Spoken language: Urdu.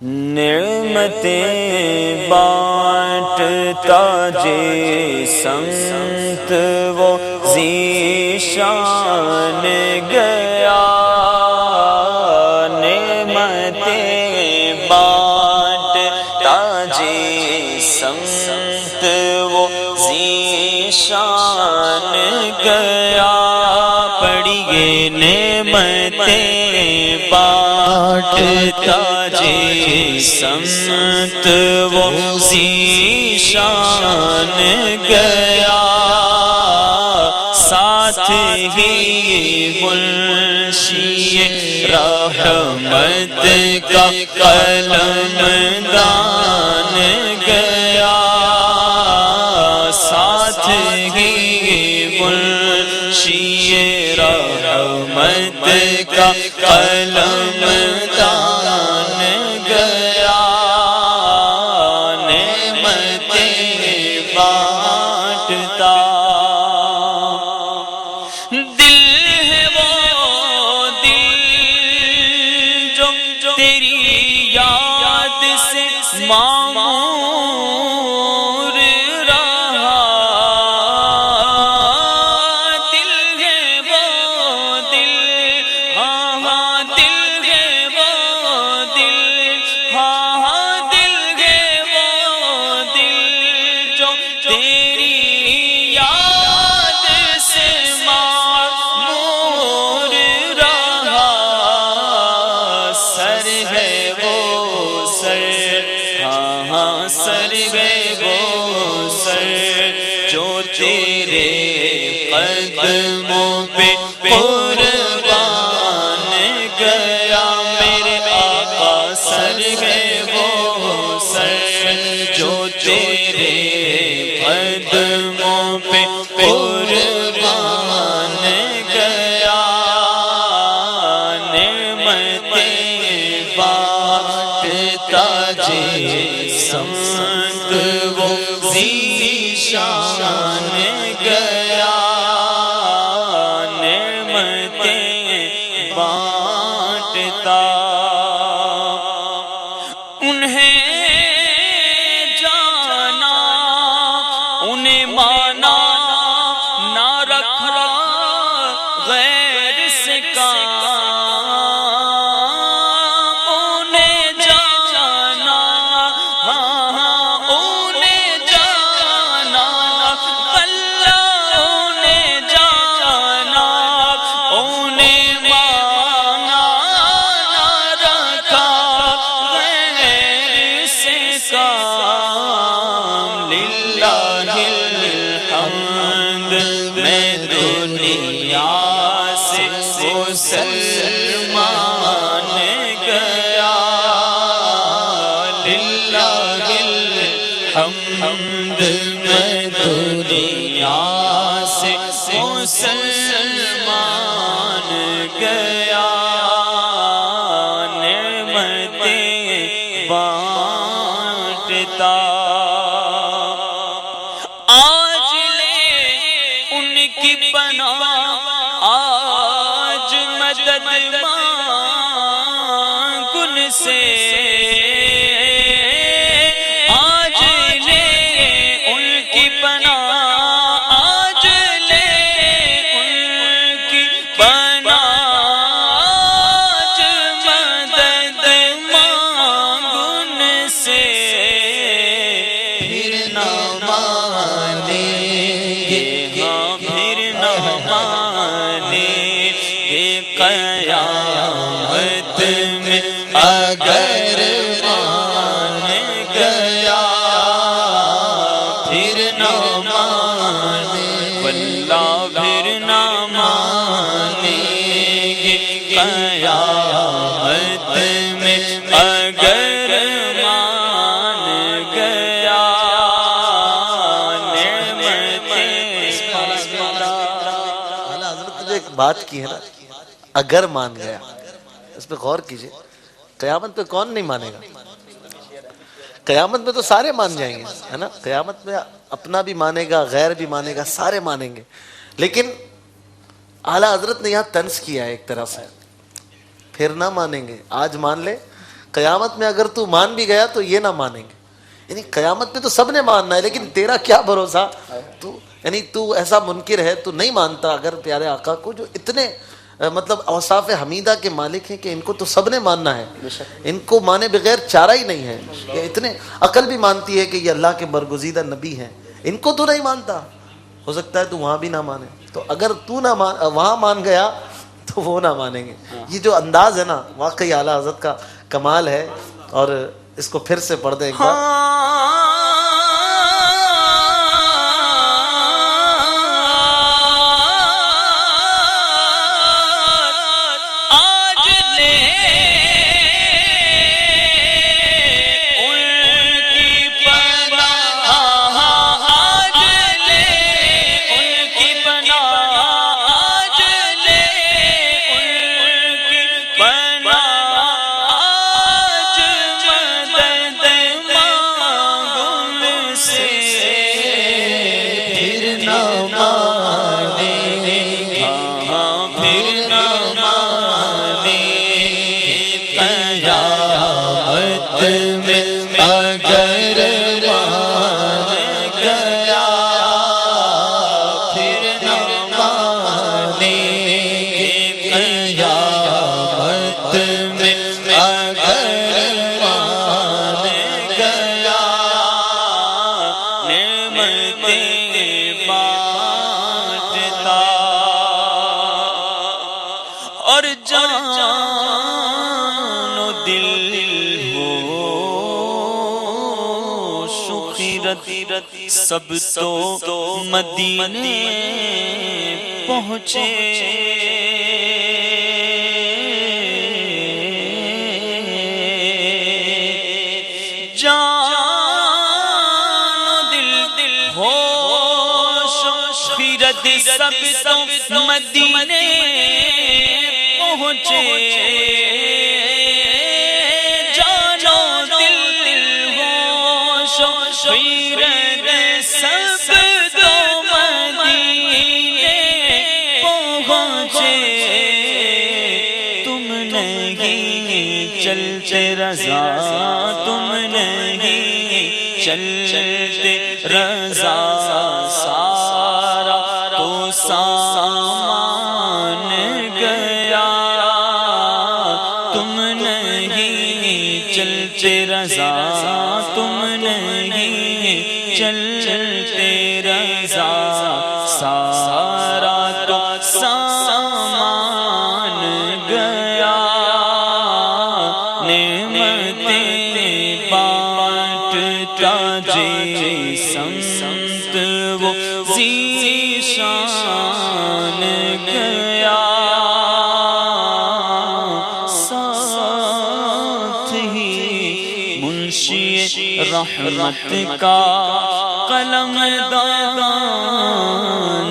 نعمتیں بانٹتا جے سمت وہ ذیشان گیا، نعمتیں بانٹتا جے سمت وہ ذیشان گیا، پڑھیے نعمتیں بانٹتا جے سمت وہ ذیشان گیا، ساتھ ہی منشی رحمت کا قلم دان گیا، ساتھ ہی منشی رحمت کا قلم دان گیا، نعمتیں بانٹتا، دل ہے وہ دل جو تیری یاد سے معمور رہا، دل ہے وہ دل، ہاں ہاں دل ہے وہ دل، ہاں ہاں دل ہے وہ دل جو تیری یاد سے معمور رہا، سر ہے وہ سر، ہاں ہاں سر ہے وہ سر جو تیرے قدموں پہ قربان گیا، میرے آقا سر ہے وہ سر جو تیرے قدموں پہ قربان گیا، نعمتیں بانٹتا جے سمت وہ ذیشان گیا، نعمتیں بانٹتا، انہیں جانا انہیں مانا نہ رکھا غیر سے کام، انہیں جانا، ہاں ہاں انہیں جانا، اللہ انہیں جانا، انہیں مانا نہ رکھا غیر سے کام، للہ الحمد میں دنیا سے مسلمان گیا، للہ الحمد میں دنیا سے مسلمان گیا، نعمتیں بانٹتا، آج لے ان کی پناہ، آج مدد مانگ ان سے، آج لے ان کی پناہ، آج لے ان کی پناہ، آج مدد مانگ ان سے، پھر نہ مانیں گے، ہاں پھر نہ مانیں گے قیامت میں اگر مان گیا، پھر نہ مانیں واللہ پھر نہ مانیں گے قیامت میں اگر مان گیا، اعلیٰ حضرت نے جو ایک بات کی ہے نا، اگر مان گیا، اس پہ غور کیجئے، قیامت پہ کون نہیں مانے گا؟ قیامت میں تو سارے مان جائیں گے، ہے نا؟ قیامت میں اپنا بھی مانے گا، غیر بھی مانے گا، سارے مانیں گے، لیکن اعلیٰ حضرت نے یہاں طنز کیا ہے ایک طرح سے، پھر نہ مانیں گے، آج مان لے قیامت میں اگر تو مان بھی گیا تو یہ نہ مانیں گے. یعنی قیامت میں تو سب نے ماننا ہے, لیکن تیرا کیا بھروسہ, تو یعنی تو ایسا منکر ہے, تو نہیں مانتا اگر پیارے آقا کو جو اتنے مطلب اوصاف حمیدہ کے مالک ہیں کہ ان کو تو سب نے ماننا ہے, ان کو مانے بغیر چارہ ہی نہیں ہے. یہ اتنے عقل بھی مانتی ہے کہ یہ اللہ کے برگزیدہ نبی ہیں, ان کو تو نہیں مانتا. ہو سکتا ہے تو وہاں بھی نہ مانے, تو اگر تو نہ وہاں مان گیا تو وہ نہ مانیں گے. یہ جو انداز ہے نا واقعی اعلیٰ حضرت کا کمال ہے. اور اس کو پھر سے پڑھ دیں ایک بار. اور جان و دل ہو شخیرت سب تو مدینے پہنچے. سب تو مدینے پہنچے, جانو دل ہوش و خیرت سب تو مدینے پہنچے. تم نہیں چلتے رضا, تم نہیں چلتے رضا, سامان گیا. تم نہیں چلتے رضا, تم نہیں چلتے رضا, سارا تو سامان گیا. نعمتیں بانٹتا جی سمت وہ شان گیا. ساتھ ہی منشی رحمت کا قلم دان